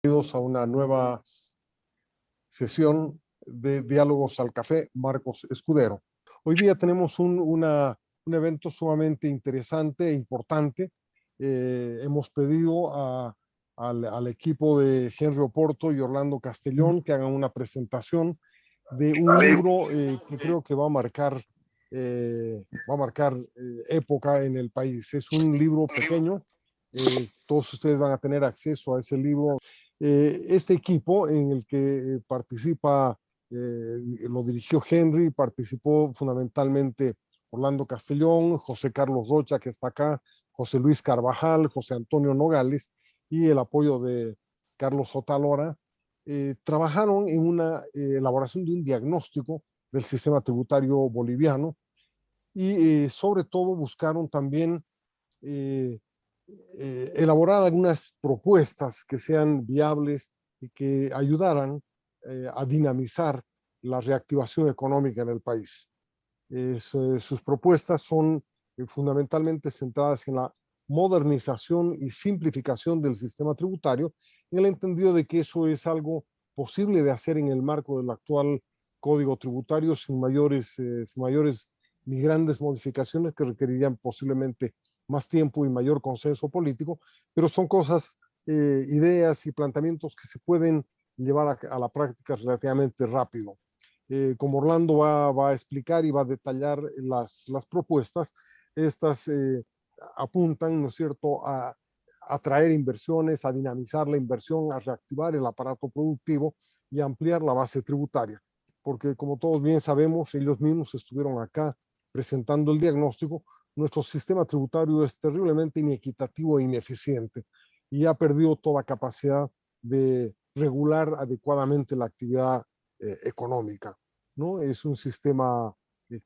Bienvenidos a una nueva sesión de Diálogos al Café, Marcos Escudero. Hoy día tenemos un evento sumamente interesante e importante. Hemos pedido al equipo de Henry Oporto y Orlando Castellón que hagan una presentación de un libro que creo que va a marcar época en el país. Es un libro pequeño. Todos ustedes van a tener acceso a ese libro. Este equipo en el que participa, lo dirigió Henry, participó fundamentalmente Orlando Castellón, José Carlos Rocha, que está acá, José Luis Carvajal, José Antonio Nogales, y el apoyo de Carlos Otalora. Trabajaron en una elaboración de un diagnóstico del sistema tributario boliviano y sobre todo buscaron también elaborar algunas propuestas que sean viables y que ayudaran a dinamizar la reactivación económica en el país. Sus propuestas son fundamentalmente centradas en la modernización y simplificación del sistema tributario, en el entendido de que eso es algo posible de hacer en el marco del actual código tributario sin mayores ni grandes modificaciones que requerirían posiblemente más tiempo y mayor consenso político, pero son cosas, ideas y planteamientos que se pueden llevar a la práctica relativamente rápido. Como Orlando va a explicar y va a detallar las propuestas, estas apuntan, ¿no es cierto?, a atraer inversiones, a dinamizar la inversión, a reactivar el aparato productivo y a ampliar la base tributaria. Porque como todos bien sabemos, ellos mismos estuvieron acá presentando el diagnóstico, nuestro sistema tributario es terriblemente inequitativo e ineficiente y ha perdido toda capacidad de regular adecuadamente la actividad económica, ¿no? Es un sistema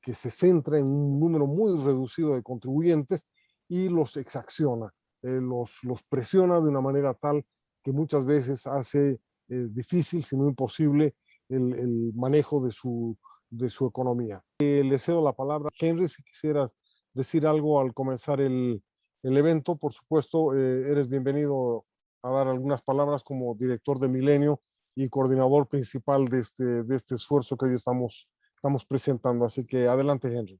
que se centra en un número muy reducido de contribuyentes y los exacciona, los presiona de una manera tal que muchas veces hace difícil, si no imposible, el manejo de su economía. Le cedo la palabra a Henry, si quisieras decir algo al comenzar el evento. Por supuesto, eres bienvenido a dar algunas palabras como director de Milenio y coordinador principal de este esfuerzo que hoy estamos presentando. Así que adelante, Henry.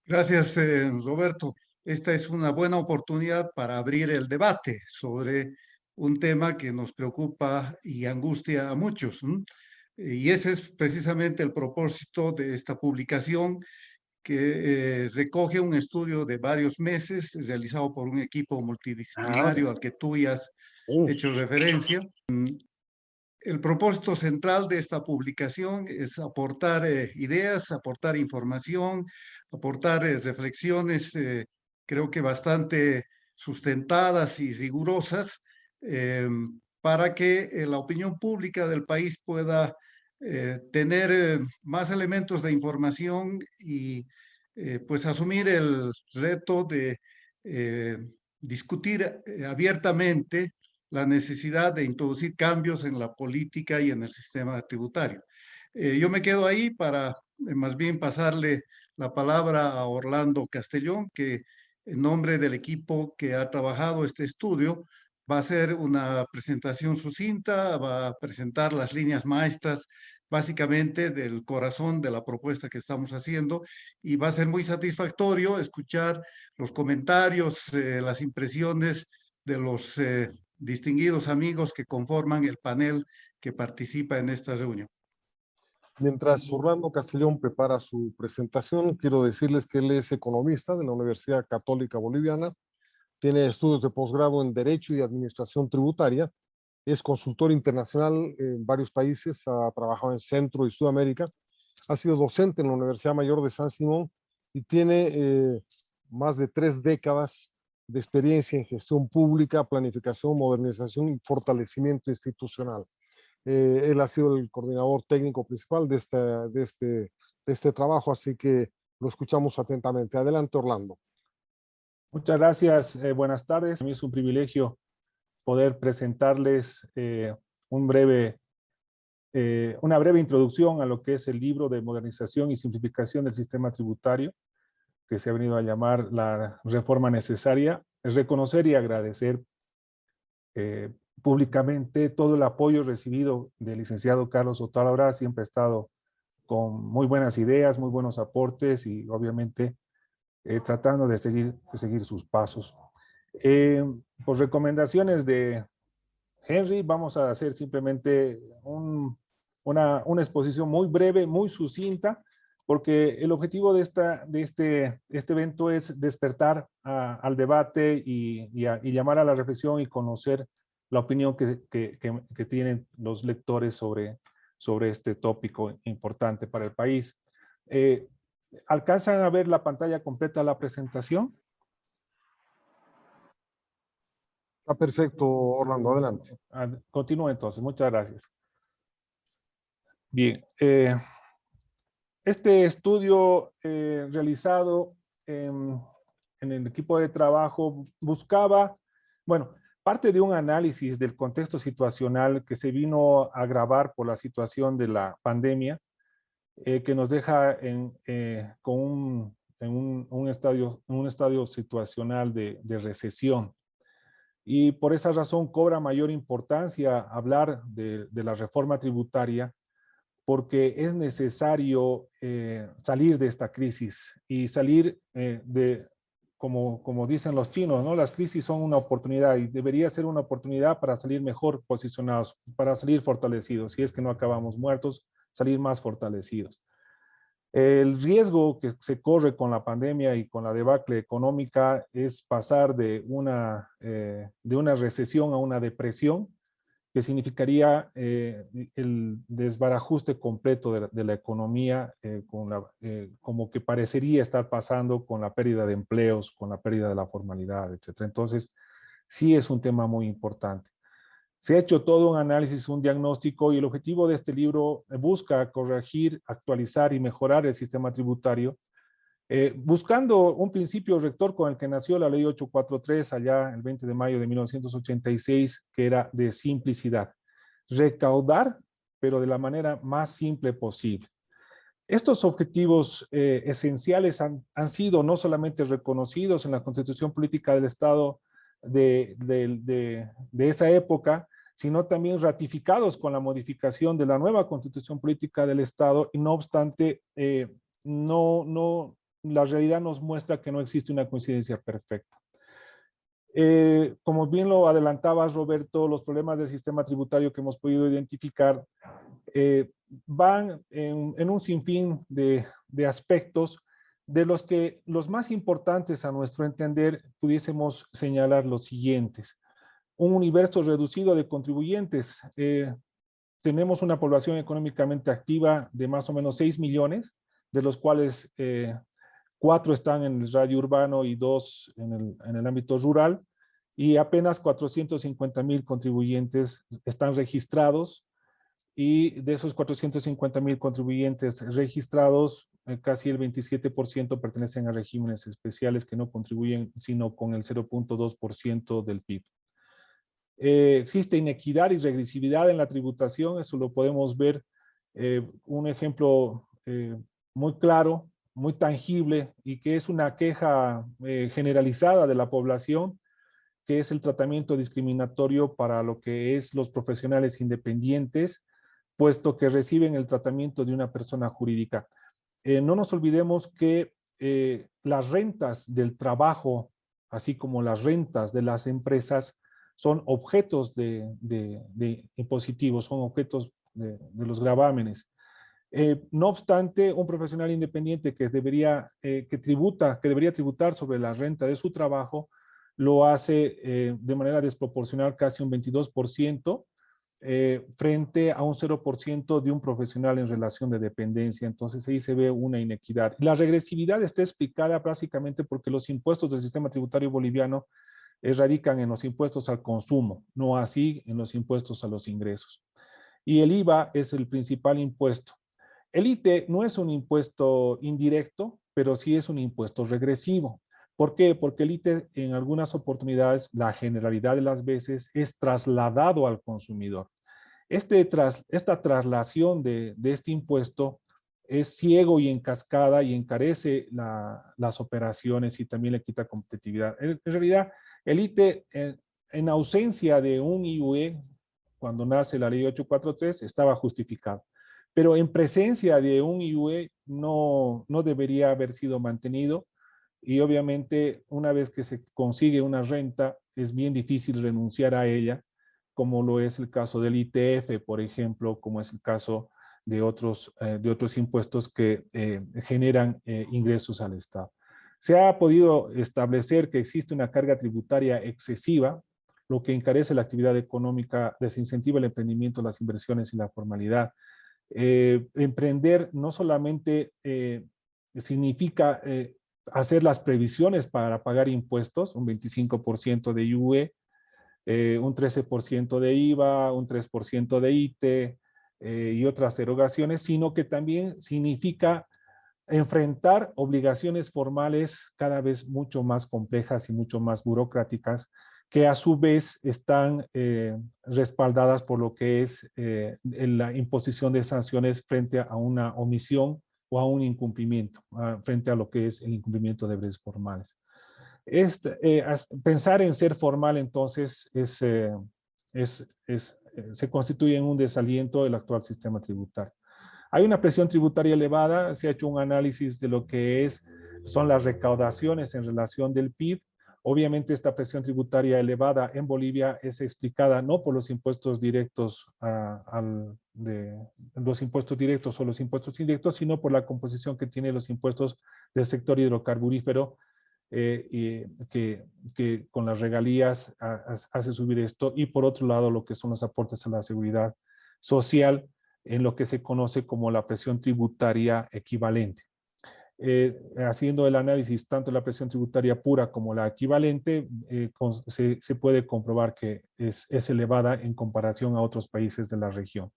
Gracias, Roberto. Esta es una buena oportunidad para abrir el debate sobre un tema que nos preocupa y angustia a muchos. Y ese es precisamente el propósito de esta publicación, que recoge un estudio de varios meses realizado por un equipo multidisciplinario al que tú ya has hecho referencia. El propósito central de esta publicación es aportar ideas, aportar información, aportar reflexiones, creo que bastante sustentadas y rigurosas, eh, para que la opinión pública del país pueda tener más elementos de información y pues asumir el reto de eh, discutir abiertamente la necesidad de introducir cambios en la política y en el sistema tributario. Yo me quedo ahí para más bien pasarle la palabra a Orlando Castellón, que en nombre del equipo que ha trabajado este estudio va a hacer una presentación sucinta, va a presentar las líneas maestras básicamente del corazón de la propuesta que estamos haciendo, y va a ser muy satisfactorio escuchar los comentarios, las impresiones de los distinguidos amigos que conforman el panel que participa en esta reunión. Mientras Orlando Castellón prepara su presentación, quiero decirles que él es economista de la Universidad Católica Boliviana, tiene estudios de posgrado en Derecho y Administración Tributaria, es consultor internacional en varios países, ha trabajado en Centro y Sudamérica, ha sido docente en la Universidad Mayor de San Simón y tiene más de 3 décadas de experiencia en gestión pública, planificación, modernización y fortalecimiento institucional. Él ha sido el coordinador técnico principal de este trabajo, así que lo escuchamos atentamente. Adelante, Orlando. Muchas gracias, buenas tardes. Para mí es un privilegio poder presentarles una breve introducción a lo que es el libro de modernización y simplificación del sistema tributario, que se ha venido a llamar la reforma necesaria. Es reconocer y agradecer públicamente todo el apoyo recibido del licenciado Carlos Otárola. Siempre ha estado con muy buenas ideas, muy buenos aportes y obviamente tratando de seguir sus pasos. Por recomendaciones de Henry, vamos a hacer simplemente una exposición muy breve, muy sucinta, porque el objetivo de este evento es despertar al debate y llamar a la reflexión y conocer la opinión que tienen los lectores sobre este tópico importante para el país. ¿Alcanzan a ver la pantalla completa de la presentación? Está perfecto, Orlando, adelante. Continúo entonces, muchas gracias. Bien, este estudio realizado en el equipo de trabajo buscaba, bueno, parte de un análisis del contexto situacional que se vino a agravar por la situación de la pandemia, que nos deja con un estadio situacional de recesión. Y por esa razón cobra mayor importancia hablar de la reforma tributaria, porque es necesario salir de esta crisis y salir como dicen los chinos, ¿no? Las crisis son una oportunidad y debería ser una oportunidad para salir mejor posicionados, para salir fortalecidos. Si es que no acabamos muertos, salir más fortalecidos. El riesgo que se corre con la pandemia y con la debacle económica es pasar de una recesión a una depresión, que significaría el desbarajuste completo de la economía, como que parecería estar pasando con la pérdida de empleos, con la pérdida de la formalidad, etc. Entonces, sí es un tema muy importante. Se ha hecho todo un análisis, un diagnóstico, y el objetivo de este libro busca corregir, actualizar y mejorar el sistema tributario, buscando un principio rector con el que nació la ley 843 allá el 20 de mayo de 1986, que era de simplicidad. Recaudar, pero de la manera más simple posible. Estos objetivos esenciales han sido no solamente reconocidos en la Constitución Política del Estado de esa época, sino también ratificados con la modificación de la nueva Constitución Política del Estado, y no obstante, la realidad nos muestra que no existe una coincidencia perfecta. Como bien lo adelantabas, Roberto, los problemas del sistema tributario que hemos podido identificar van en un sinfín de aspectos, de los que los más importantes a nuestro entender pudiésemos señalar los siguientes. Un universo reducido de contribuyentes. Tenemos una población económicamente activa de más o menos 6 millones, de los cuales 4 están en el radio urbano y 2 en el ámbito rural, y apenas 450,000 contribuyentes están registrados, y de esos 450,000 contribuyentes registrados, casi el 27% pertenecen a regímenes especiales que no contribuyen sino con el 0.2% del PIB. Existe inequidad y regresividad en la tributación, eso lo podemos ver, un ejemplo muy claro, muy tangible, y que es una queja generalizada de la población, que es el tratamiento discriminatorio para lo que es los profesionales independientes, puesto que reciben el tratamiento de una persona jurídica. No nos olvidemos que las rentas del trabajo, así como las rentas de las empresas, son objetos de impositivos, son objetos de los gravámenes. No obstante, un profesional independiente que debería tributar sobre la renta de su trabajo, lo hace de manera desproporcional, casi un 22%, frente a un 0% de un profesional en relación de dependencia. Entonces ahí se ve una inequidad. La regresividad está explicada básicamente porque los impuestos del sistema tributario boliviano radican en los impuestos al consumo, no así en los impuestos a los ingresos. Y el IVA es el principal impuesto. El ITE no es un impuesto indirecto, pero sí es un impuesto regresivo. ¿Por qué? Porque el ITE en algunas oportunidades, la generalidad de las veces, es trasladado al consumidor. Esta traslación de este impuesto es ciego y en cascada y encarece las operaciones y también le quita competitividad. En realidad, el ITE en ausencia de un IUE, cuando nace la ley 843, estaba justificado. Pero en presencia de un IUE no debería haber sido mantenido, y obviamente una vez que se consigue una renta es bien difícil renunciar a ella, como lo es el caso del ITF, por ejemplo, como es el caso de otros impuestos que generan ingresos al Estado. Se ha podido establecer que existe una carga tributaria excesiva, lo que encarece la actividad económica, desincentiva el emprendimiento, las inversiones y la formalidad. Emprender no solamente significa hacer las previsiones para pagar impuestos, un 25% de IUE, un 13% de IVA, un 3% de ITE y otras erogaciones, sino que también significa enfrentar obligaciones formales cada vez mucho más complejas y mucho más burocráticas, que a su vez están respaldadas por lo que es la imposición de sanciones frente a una omisión o a un incumplimiento, frente a lo que es el incumplimiento de deberes formales. Pensar en ser formal entonces se constituye en un desaliento del actual sistema tributario. Hay una presión tributaria elevada, se ha hecho un análisis de lo que son las recaudaciones en relación del PIB. Obviamente esta presión tributaria elevada en Bolivia es explicada no por los impuestos directos, los impuestos directos o los impuestos indirectos, sino por la composición que tienen los impuestos del sector hidrocarburífero, que con las regalías hace subir esto, y por otro lado lo que son los aportes a la seguridad social, en lo que se conoce como la presión tributaria equivalente. Haciendo el análisis tanto de la presión tributaria pura como la equivalente, se puede comprobar que es elevada en comparación a otros países de la región.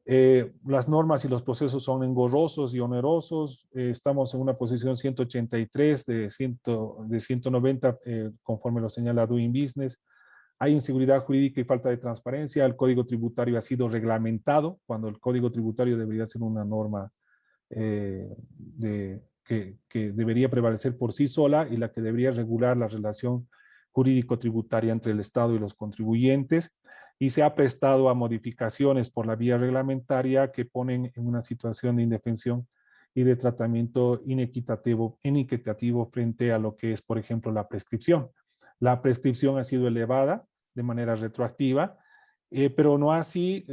Las normas y los procesos son engorrosos y onerosos. Estamos en una posición 183 de 190, conforme lo señala Doing Business. Hay inseguridad jurídica y falta de transparencia. El Código Tributario ha sido reglamentado, cuando el Código Tributario debería ser una norma que debería prevalecer por sí sola, y la que debería regular la relación jurídico-tributaria entre el Estado y los contribuyentes, y se ha prestado a modificaciones por la vía reglamentaria que ponen en una situación de indefensión y de tratamiento inequitativo frente a lo que es, por ejemplo, la prescripción. La prescripción ha sido elevada de manera retroactiva, pero no así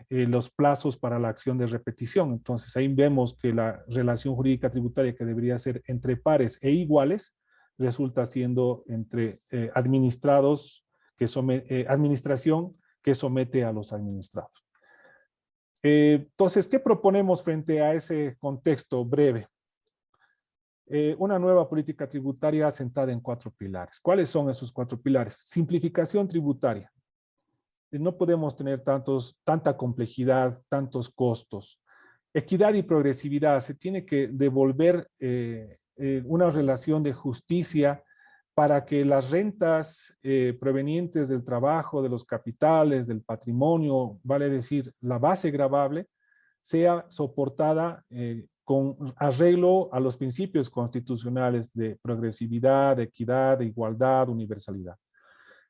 los plazos para la acción de repetición. Entonces ahí vemos que la relación jurídica tributaria, que debería ser entre pares e iguales, resulta siendo entre administración que somete a los administrados. Entonces, ¿qué proponemos frente a ese contexto breve? Una nueva política tributaria asentada en 4 pilares. ¿Cuáles son esos 4 pilares? Simplificación tributaria. No podemos tener tanta complejidad, tantos costos. Equidad y progresividad. Se tiene que devolver una relación de justicia para que las rentas provenientes del trabajo, de los capitales, del patrimonio, vale decir, la base gravable, sea soportada con arreglo a los principios constitucionales de progresividad, de equidad, de igualdad, universalidad.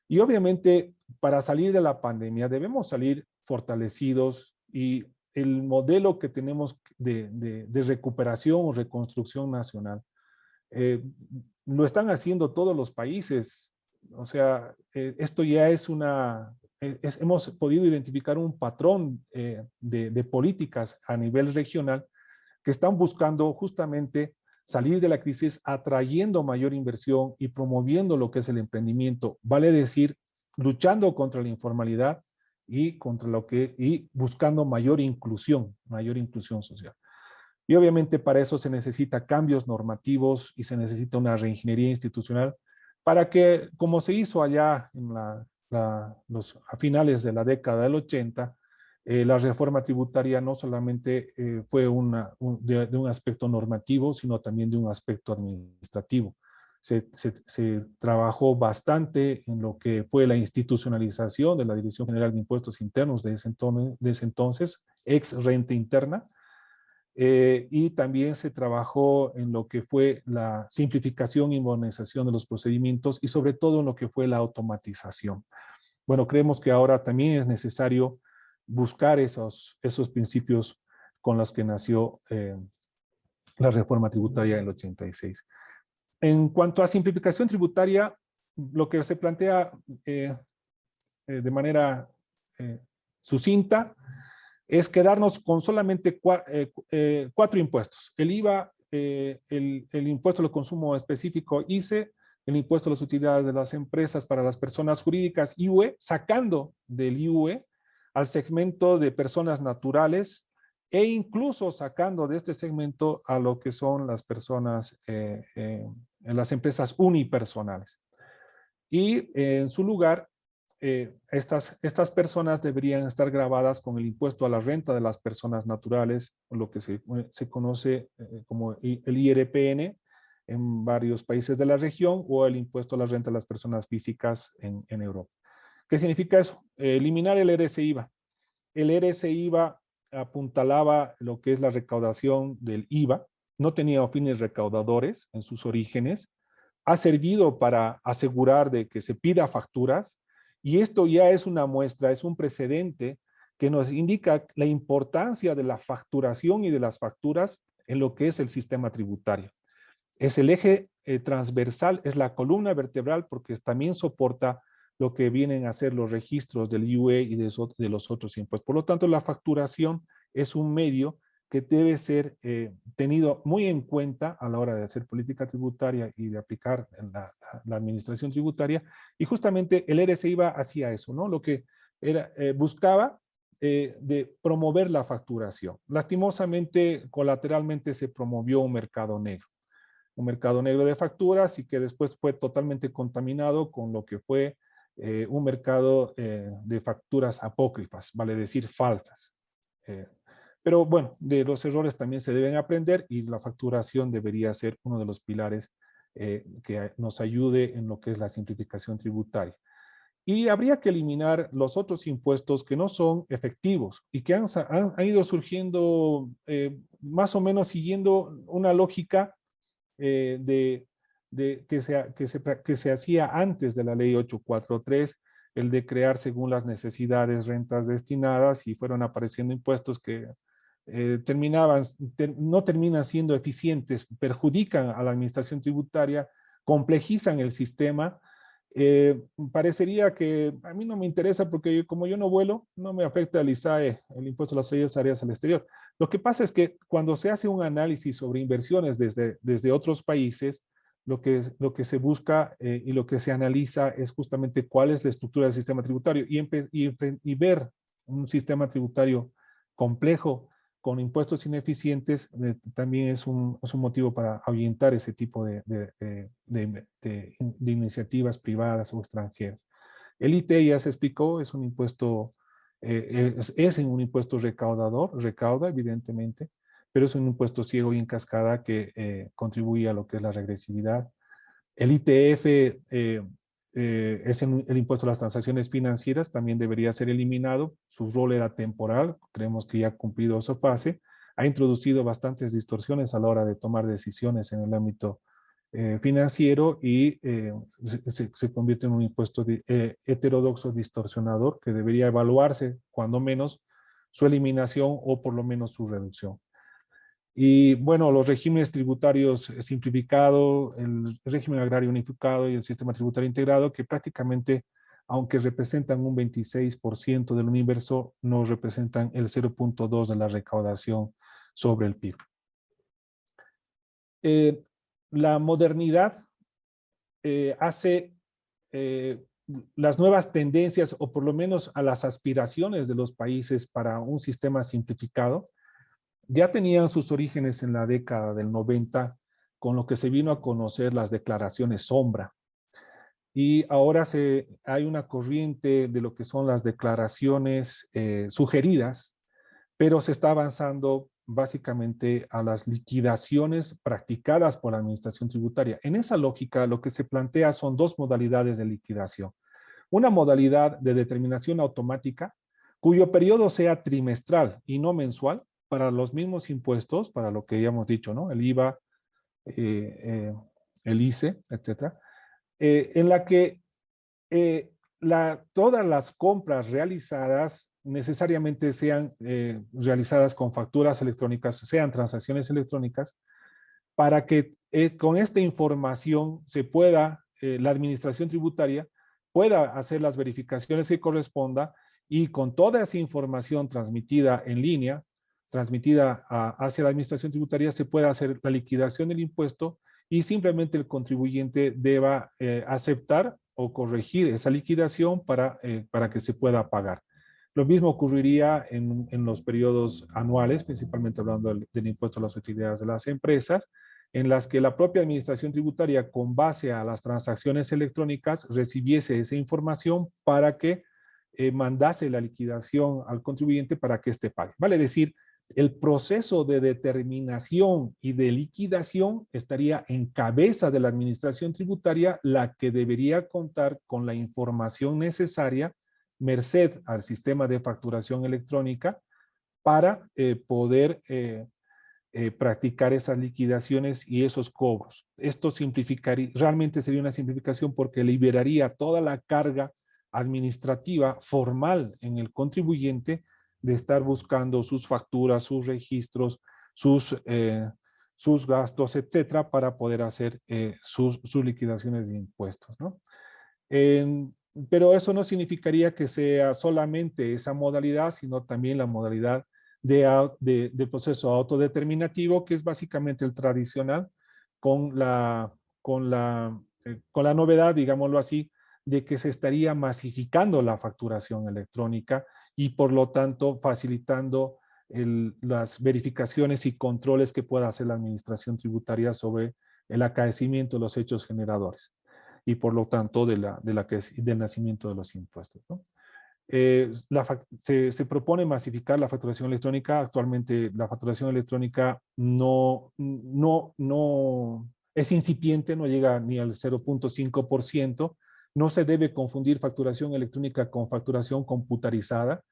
Y obviamente, para salir de la pandemia, debemos salir fortalecidos, y el modelo que tenemos de recuperación o reconstrucción nacional lo están haciendo todos los países. O sea, esto ya es hemos podido identificar un patrón de políticas a nivel regional que están buscando justamente salir de la crisis atrayendo mayor inversión y promoviendo lo que es el emprendimiento, vale decir, luchando contra la informalidad y buscando mayor inclusión social. Y obviamente para eso se necesita cambios normativos y se necesita una reingeniería institucional para que, como se hizo allá a finales de la década del 80, la reforma tributaria no solamente fue de un aspecto normativo, sino también de un aspecto administrativo. Se trabajó bastante en lo que fue la institucionalización de la Dirección General de Impuestos Internos de ese entonces, ex Renta Interna, y también se trabajó en lo que fue la simplificación y modernización de los procedimientos y sobre todo en lo que fue la automatización. Bueno, creemos que ahora también es necesario buscar esos principios con los que nació la reforma tributaria del 86. En cuanto a simplificación tributaria, lo que se plantea de manera sucinta es quedarnos con solamente cuatro impuestos. El IVA, el impuesto al consumo específico ICE, el impuesto a las utilidades de las empresas para las personas jurídicas IUE, sacando del IUE al segmento de personas naturales e incluso sacando de este segmento a lo que son las personas, las empresas unipersonales. Y en su lugar, estas personas deberían estar grabadas con el impuesto a la renta de las personas naturales, lo que se conoce como el IRPN en varios países de la región, o el impuesto a la renta de las personas físicas en Europa. ¿Qué significa eso? Eliminar el RSIVA. El RSIVA apuntalaba lo que es la recaudación del IVA, no tenía fines recaudadores en sus orígenes, ha servido para asegurar de que se pida facturas, y esto ya es una muestra, es un precedente que nos indica la importancia de la facturación y de las facturas en lo que es el sistema tributario. Es el eje transversal, es la columna vertebral, porque también soporta lo que vienen a ser los registros del IUE y de los otros impuestos. Por lo tanto, la facturación es un medio que debe ser tenido muy en cuenta a la hora de hacer política tributaria y de aplicar la administración tributaria. Y justamente el RSIVA hacía eso, ¿no? Lo que era, buscaba de promover la facturación. Lastimosamente, colateralmente se promovió un mercado negro de facturas, y que después fue totalmente contaminado con lo que fue un mercado de facturas apócrifas, vale decir falsas. Pero bueno, de los errores también se deben aprender, y la facturación debería ser uno de los pilares que nos ayude en lo que es la simplificación tributaria. Y habría que eliminar los otros impuestos que no son efectivos y que han ido surgiendo más o menos siguiendo una lógica que se hacía antes de la ley 843, el de crear según las necesidades rentas destinadas, y fueron apareciendo impuestos que no terminan siendo eficientes, perjudican a la administración tributaria, complejizan el sistema. Parecería que a mí no me interesa, porque como yo no vuelo, no me afecta el ISAE, el impuesto a las sociedades áreas al exterior. Lo que pasa es que cuando se hace un análisis sobre inversiones desde otros países, lo que se busca y lo que se analiza es justamente cuál es la estructura del sistema tributario, y ver un sistema tributario complejo con impuestos ineficientes también es un motivo para ahuyentar ese tipo de iniciativas privadas o extranjeras. El ITE ya se explicó, es un impuesto, es un impuesto recaudador, recauda evidentemente, pero es un impuesto ciego y en cascada que contribuye a lo que es la regresividad. El ITF es el impuesto a las transacciones financieras, también debería ser eliminado. Su rol era temporal, creemos que ya ha cumplido esa fase. Ha introducido bastantes distorsiones a la hora de tomar decisiones en el ámbito financiero, y se convierte en un impuesto heterodoxo distorsionador que debería evaluarse, cuando menos, su eliminación o por lo menos su reducción. Y bueno, los regímenes tributarios simplificados, el régimen agrario unificado y el sistema tributario integrado, que prácticamente, aunque representan un 26% del universo, no representan el 0.2% de la recaudación sobre el PIB. La modernidad hace las nuevas tendencias, o por lo menos a las aspiraciones de los países para un sistema simplificado, ya tenían sus orígenes en la década del 90, con lo que se vino a conocer las declaraciones sombra. Y ahora hay una corriente de lo que son las declaraciones sugeridas, pero se está avanzando básicamente a las liquidaciones practicadas por la administración tributaria. En esa lógica, lo que se plantea son dos modalidades de liquidación. Una modalidad de determinación automática, cuyo periodo sea trimestral y no mensual, para los mismos impuestos, para lo que ya hemos dicho, ¿no? El IVA, el ICE, etcétera, en la que todas las compras realizadas necesariamente sean realizadas con facturas electrónicas, sean transacciones electrónicas, para que con esta información se pueda, la administración tributaria pueda hacer las verificaciones que corresponda y con toda esa información transmitida en línea, transmitida hacia la administración tributaria, se pueda hacer la liquidación del impuesto y simplemente el contribuyente deba aceptar o corregir esa liquidación para que se pueda pagar. Lo mismo ocurriría en los periodos anuales, principalmente hablando del impuesto a las utilidades de las empresas, en las que la propia administración tributaria, con base a las transacciones electrónicas, recibiese esa información para que mandase la liquidación al contribuyente para que éste pague. Vale decir, el proceso de determinación y de liquidación estaría en cabeza de la administración tributaria, la que debería contar con la información necesaria, merced al sistema de facturación electrónica, para poder practicar esas liquidaciones y esos cobros. Esto simplificaría, realmente sería una simplificación porque liberaría toda la carga administrativa formal en el contribuyente de estar buscando sus facturas, sus registros, sus gastos, etcétera, para poder hacer sus liquidaciones de impuestos, ¿no? Pero eso no significaría que sea solamente esa modalidad, sino también la modalidad de proceso autodeterminativo, que es básicamente el tradicional, con la novedad, digámoslo así, de que se estaría masificando la facturación electrónica y por lo tanto facilitando las verificaciones y controles que pueda hacer la administración tributaria sobre el acaecimiento de los hechos generadores y por lo tanto del nacimiento de los impuestos, ¿no? Se propone masificar la facturación electrónica. Actualmente la facturación electrónica no es incipiente, no llega ni al 0.5%. No se debe confundir facturación electrónica con facturación computarizada.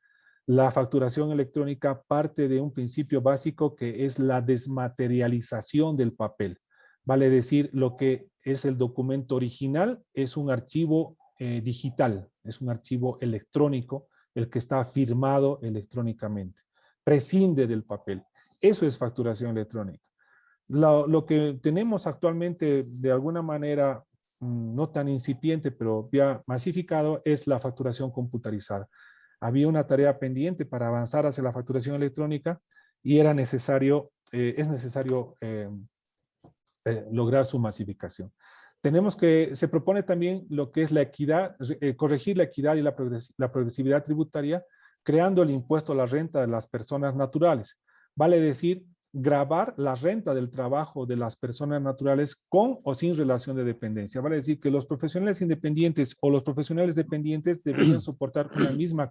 La facturación electrónica parte de un principio básico que es la desmaterialización del papel. Vale decir, lo que es el documento original es un archivo digital, es un archivo electrónico, el que está firmado electrónicamente. Prescinde del papel. Eso es facturación electrónica. Lo que tenemos actualmente, de alguna manera, no tan incipiente, pero ya masificado, es la facturación computarizada. Había una tarea pendiente para avanzar hacia la facturación electrónica y es necesario lograr su masificación. Se propone también lo que es la equidad, corregir la equidad y la progresividad tributaria, creando el impuesto a la renta de las personas naturales. Vale decir, gravar la renta del trabajo de las personas naturales con o sin relación de dependencia. Vale decir que los profesionales independientes o los profesionales dependientes deberían soportar una misma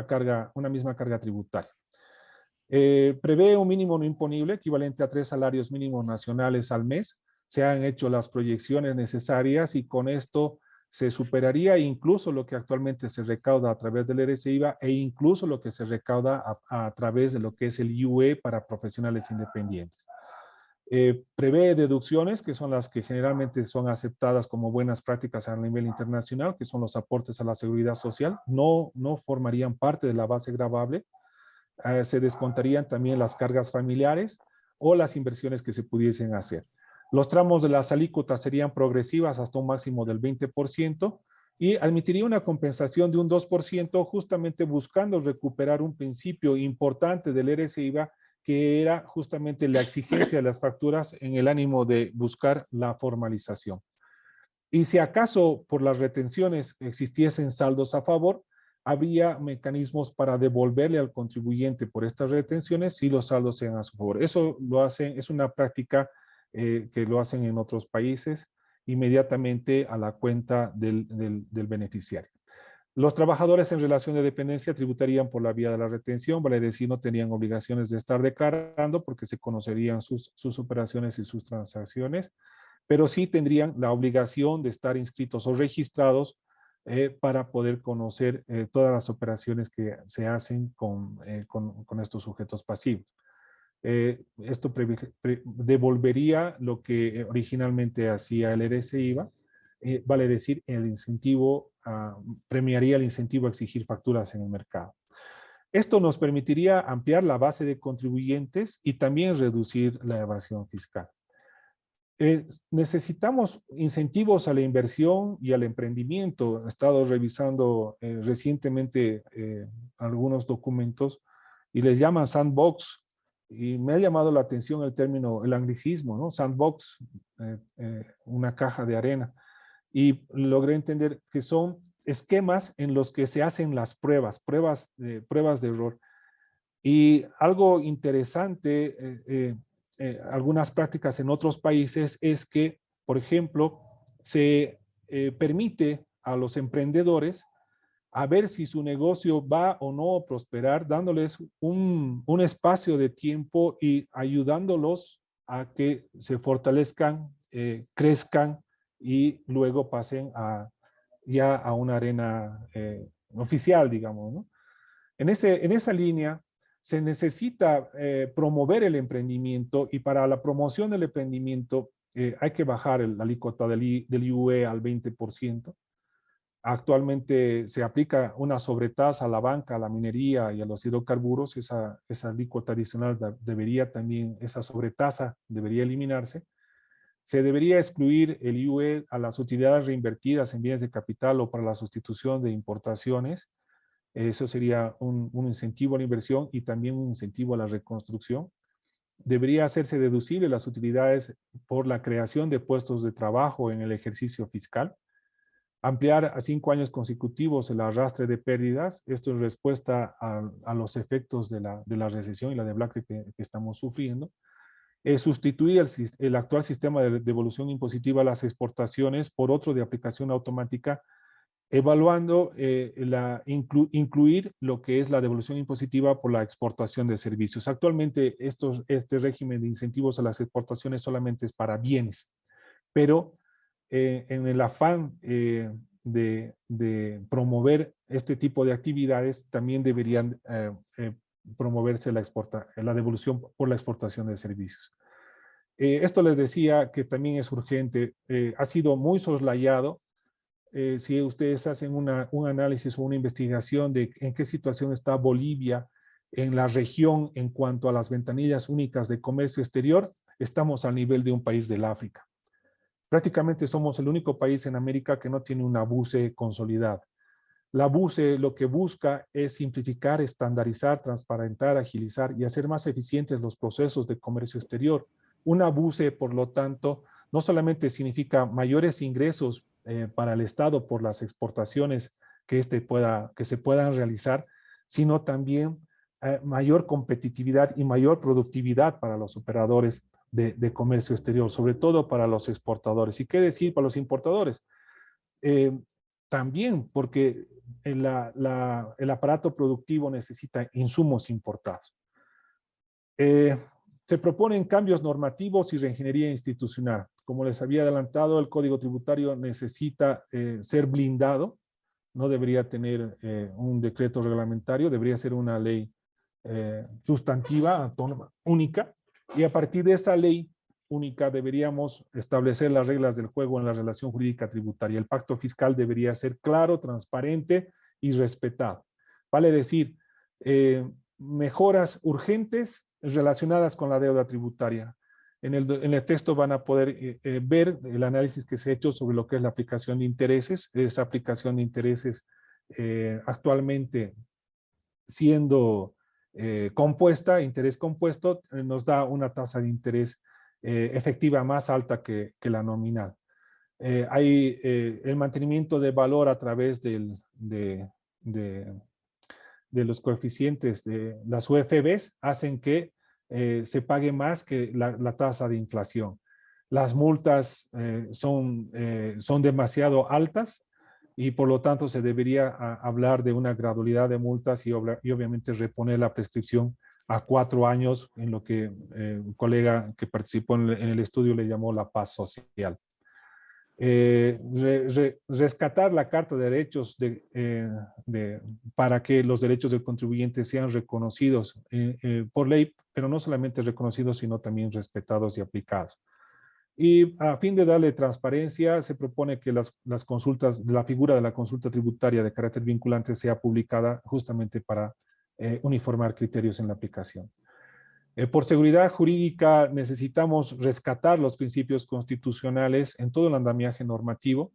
carga tributaria. Prevé un mínimo no imponible equivalente a 3 salarios mínimos nacionales al mes. Se han hecho las proyecciones necesarias y con esto se superaría incluso lo que actualmente se recauda a través del RCIVA e incluso lo que se recauda a través de lo que es el IUE para profesionales independientes. Prevé deducciones, que son las que generalmente son aceptadas como buenas prácticas a nivel internacional, que son los aportes a la seguridad social, no formarían parte de la base gravable. Se descontarían también las cargas familiares o las inversiones que se pudiesen hacer. Los tramos de las alícuotas serían progresivas hasta un máximo del 20% y admitiría una compensación de un 2% justamente buscando recuperar un principio importante del RCIVA, que era justamente la exigencia de las facturas en el ánimo de buscar la formalización. Y si acaso por las retenciones existiesen saldos a favor, habría mecanismos para devolverle al contribuyente por estas retenciones si los saldos sean a su favor. Eso lo hacen, es una práctica que lo hacen en otros países inmediatamente a la cuenta del beneficiario. Los trabajadores en relación de dependencia tributarían por la vía de la retención, vale decir, no tenían obligaciones de estar declarando porque se conocerían sus operaciones y sus transacciones, pero sí tendrían la obligación de estar inscritos o registrados para poder conocer todas las operaciones que se hacen con estos sujetos pasivos. Esto devolvería lo que originalmente hacía el RSIVA, vale decir, el incentivo, premiaría el incentivo a exigir facturas en el mercado. Esto nos permitiría ampliar la base de contribuyentes y también reducir la evasión fiscal. Necesitamos incentivos a la inversión y al emprendimiento. He estado revisando recientemente algunos documentos y les llaman sandbox, y me ha llamado la atención el término, el anglicismo, ¿no? Sandbox, una caja de arena. Y logré entender que son esquemas en los que se hacen las pruebas de error. Y algo interesante, algunas prácticas en otros países es que, por ejemplo, se permite a los emprendedores a ver si su negocio va o no a prosperar, dándoles un espacio de tiempo y ayudándolos a que se fortalezcan, crezcan y luego pasen ya a una arena oficial, digamos, ¿no? En esa línea se necesita promover el emprendimiento, y para la promoción del emprendimiento hay que bajar la alícuota del IUE al 20%. Actualmente se aplica una sobretasa a la banca, a la minería y a los hidrocarburos. Esa alícuota adicional debería también, esa sobretasa debería eliminarse. Se debería excluir el IUE a las utilidades reinvertidas en bienes de capital o para la sustitución de importaciones. Eso sería un incentivo a la inversión y también un incentivo a la reconstrucción. Debería hacerse deducible las utilidades por la creación de puestos de trabajo en el ejercicio fiscal. Ampliar a 5 años consecutivos el arrastre de pérdidas. Esto en respuesta a los efectos de la recesión y la debacle que estamos sufriendo. Sustituir el actual sistema de devolución impositiva a las exportaciones por otro de aplicación automática, evaluando incluir lo que es la devolución impositiva por la exportación de servicios. Actualmente este régimen de incentivos a las exportaciones solamente es para bienes, pero en el afán de promover este tipo de actividades, también deberían promoverse la devolución por la exportación de servicios. Esto les decía que también es urgente, ha sido muy soslayado. Si ustedes hacen un análisis o una investigación de en qué situación está Bolivia en la región en cuanto a las ventanillas únicas de comercio exterior, estamos al nivel de un país del África. Prácticamente somos el único país en América que no tiene una BUCE consolidada. La BUCE lo que busca es simplificar, estandarizar, transparentar, agilizar y hacer más eficientes los procesos de comercio exterior. Una BUCE, por lo tanto, no solamente significa mayores ingresos para el Estado por las exportaciones que se puedan realizar, sino también mayor competitividad y mayor productividad para los operadores de comercio exterior, sobre todo para los exportadores. ¿Y qué decir para los importadores? También porque el aparato productivo necesita insumos importados. Se proponen cambios normativos y reingeniería institucional. Como les había adelantado, el Código Tributario necesita ser blindado. No debería tener un decreto reglamentario, debería ser una ley sustantiva, autónoma, única. Y a partir de esa ley única deberíamos establecer las reglas del juego en la relación jurídica tributaria. El pacto fiscal debería ser claro, transparente y respetado. Vale decir, mejoras urgentes relacionadas con la deuda tributaria. En el texto van a poder ver el análisis que se ha hecho sobre lo que es la aplicación de intereses. Esa aplicación de intereses actualmente siendo compuesta, interés compuesto, nos da una tasa de interés efectiva más alta que la nominal. Hay el mantenimiento de valor a través de los coeficientes de las UFBs hacen que se pague más que la tasa de inflación. Las multas son demasiado altas y por lo tanto se debería hablar de una gradualidad de multas y obviamente reponer la prescripción a 4 años, en lo que un colega que participó en el estudio le llamó la paz social. rescatar la Carta de Derechos para que los derechos del contribuyente sean reconocidos por ley, pero no solamente reconocidos, sino también respetados y aplicados. Y a fin de darle transparencia, se propone que las consultas, la figura de la consulta tributaria de carácter vinculante sea publicada justamente para uniformar criterios en la aplicación. Por seguridad jurídica necesitamos rescatar los principios constitucionales en todo el andamiaje normativo,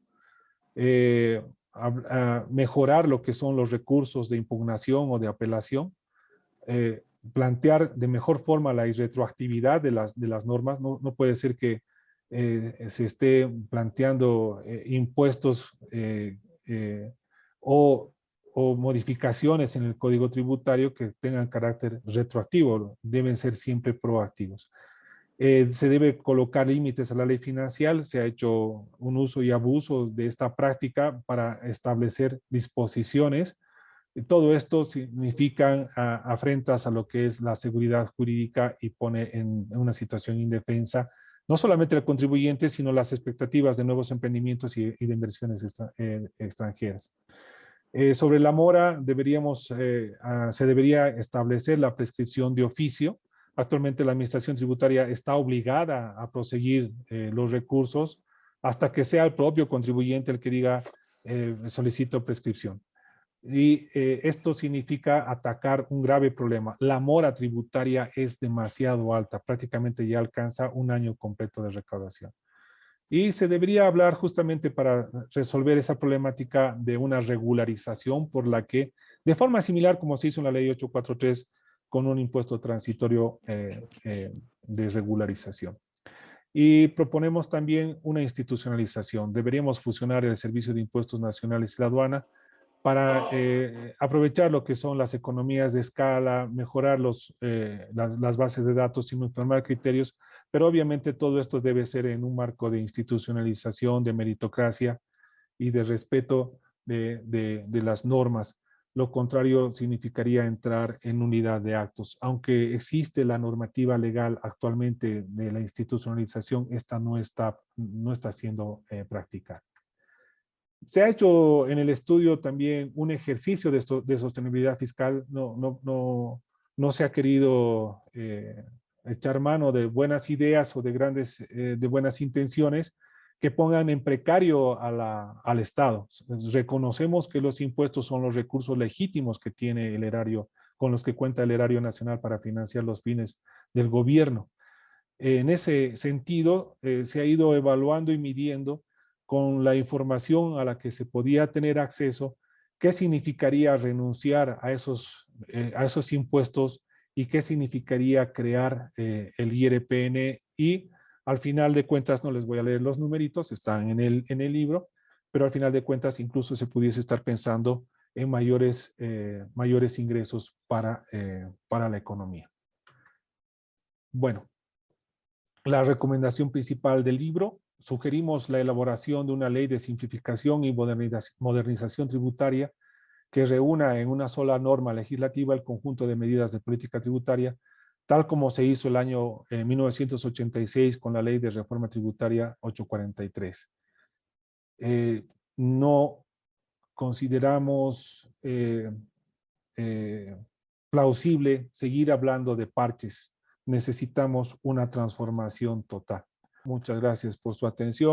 mejorar lo que son los recursos de impugnación o de apelación, plantear de mejor forma la irretroactividad de las normas. No puede ser que se esté planteando impuestos o modificaciones en el Código Tributario que tengan carácter retroactivo, deben ser siempre proactivos. Se debe colocar límites a la ley financiera, se ha hecho un uso y abuso de esta práctica para establecer disposiciones. Todo esto significa afrentas a lo que es la seguridad jurídica y pone en una situación indefensa no solamente al contribuyente, sino las expectativas de nuevos emprendimientos y de inversiones extranjeras. Sobre la mora, se debería establecer la prescripción de oficio. Actualmente la administración tributaria está obligada a proseguir los recursos hasta que sea el propio contribuyente el que diga solicito prescripción. Y esto significa atacar un grave problema. La mora tributaria es demasiado alta, prácticamente ya alcanza un año completo de recaudación. Y se debería hablar justamente para resolver esa problemática de una regularización por la que, de forma similar como se hizo en la ley 843, con un impuesto transitorio de regularización. Y proponemos también una institucionalización. Deberíamos fusionar el Servicio de Impuestos Nacionales y la aduana para aprovechar lo que son las economías de escala, mejorar las bases de datos y informar criterios, pero obviamente todo esto debe ser en un marco de institucionalización, de meritocracia y de respeto de las normas. Lo contrario significaría entrar en unidad de actos. Aunque existe la normativa legal actualmente de la institucionalización, esta no está siendo practicada. Se ha hecho en el estudio también un ejercicio de sostenibilidad fiscal. No se ha querido echar mano de buenas ideas o de buenas intenciones que pongan en precario al Estado. Reconocemos que los impuestos son los recursos legítimos que tiene el erario, con los que cuenta el erario nacional para financiar los fines del gobierno. En ese sentido, se ha ido evaluando y midiendo con la información a la que se podía tener acceso, qué significaría renunciar a esos impuestos y qué significaría crear el IRPN. Y al final de cuentas, no les voy a leer los numeritos, están en el libro, pero al final de cuentas incluso se pudiese estar pensando en mayores ingresos para la economía. Bueno, la recomendación principal del libro: sugerimos la elaboración de una ley de simplificación y modernización tributaria que reúna en una sola norma legislativa el conjunto de medidas de política tributaria, tal como se hizo el año 1986 con la Ley de Reforma Tributaria 843. No consideramos plausible seguir hablando de parches. Necesitamos una transformación total. Muchas gracias por su atención.